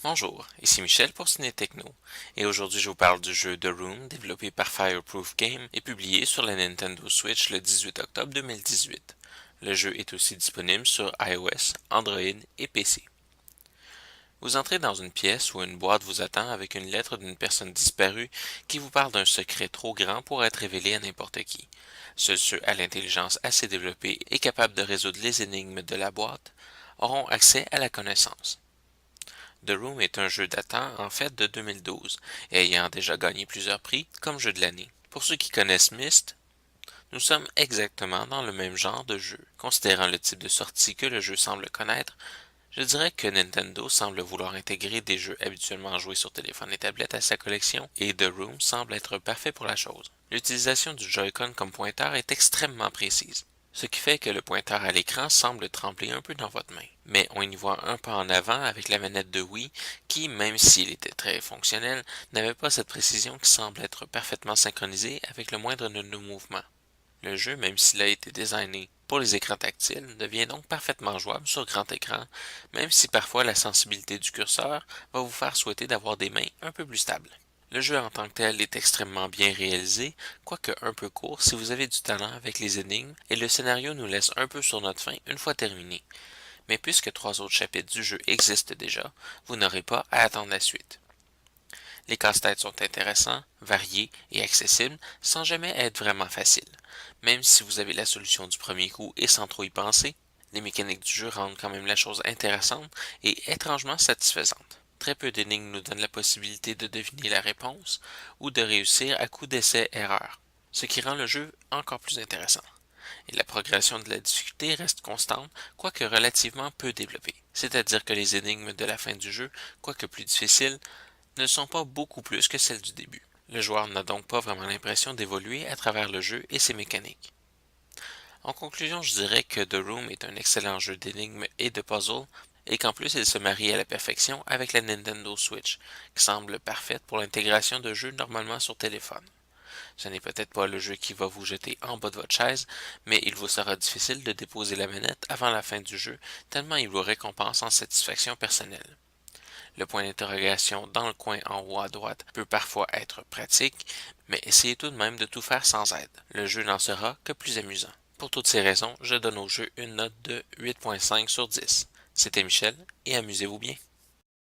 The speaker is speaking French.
Bonjour, ici Michel pour Ciné Techno, et aujourd'hui je vous parle du jeu The Room développé par Fireproof Game et publié sur la Nintendo Switch le 18 octobre 2018. Le jeu est aussi disponible sur iOS, Android et PC. Vous entrez dans une pièce où une boîte vous attend avec une lettre d'une personne disparue qui vous parle d'un secret trop grand pour être révélé à n'importe qui. Seuls ceux à l'intelligence assez développée et capables de résoudre les énigmes de la boîte auront accès à la connaissance. The Room est un jeu datant en fait de 2012 et ayant déjà gagné plusieurs prix comme jeu de l'année. Pour ceux qui connaissent Myst, nous sommes exactement dans le même genre de jeu. Considérant le type de sortie que le jeu semble connaître, je dirais que Nintendo semble vouloir intégrer des jeux habituellement joués sur téléphone et tablette à sa collection, et The Room semble être parfait pour la chose. L'utilisation du Joy-Con comme pointeur est extrêmement précise, ce qui fait que le pointeur à l'écran semble trembler un peu dans votre main. Mais on y voit un pas en avant avec la manette de Wii qui, même s'il était très fonctionnel, n'avait pas cette précision qui semble être parfaitement synchronisée avec le moindre de nos mouvements. Le jeu, même s'il a été designé pour les écrans tactiles, devient donc parfaitement jouable sur grand écran, même si parfois la sensibilité du curseur va vous faire souhaiter d'avoir des mains un peu plus stables. Le jeu en tant que tel est extrêmement bien réalisé, quoique un peu court si vous avez du talent avec les énigmes, et le scénario nous laisse un peu sur notre faim une fois terminé. Mais puisque 3 autres chapitres du jeu existent déjà, vous n'aurez pas à attendre la suite. Les casse-têtes sont intéressants, variés et accessibles sans jamais être vraiment faciles. Même si vous avez la solution du premier coup et sans trop y penser, les mécaniques du jeu rendent quand même la chose intéressante et étrangement satisfaisante. Très peu d'énigmes nous donnent la possibilité de deviner la réponse ou de réussir à coup d'essai-erreur, ce qui rend le jeu encore plus intéressant. Et la progression de la difficulté reste constante, quoique relativement peu développée. C'est-à-dire que les énigmes de la fin du jeu, quoique plus difficiles, ne sont pas beaucoup plus que celles du début. Le joueur n'a donc pas vraiment l'impression d'évoluer à travers le jeu et ses mécaniques. En conclusion, je dirais que The Room est un excellent jeu d'énigmes et de puzzles, et qu'en plus il se marie à la perfection avec la Nintendo Switch, qui semble parfaite pour l'intégration de jeux normalement sur téléphone. Ce n'est peut-être pas le jeu qui va vous jeter en bas de votre chaise, mais il vous sera difficile de déposer la manette avant la fin du jeu, tellement il vous récompense en satisfaction personnelle. Le point d'interrogation dans le coin en haut à droite peut parfois être pratique, mais essayez tout de même de tout faire sans aide. Le jeu n'en sera que plus amusant. Pour toutes ces raisons, je donne au jeu une note de 8.5 sur 10. C'était Michel, et amusez-vous bien.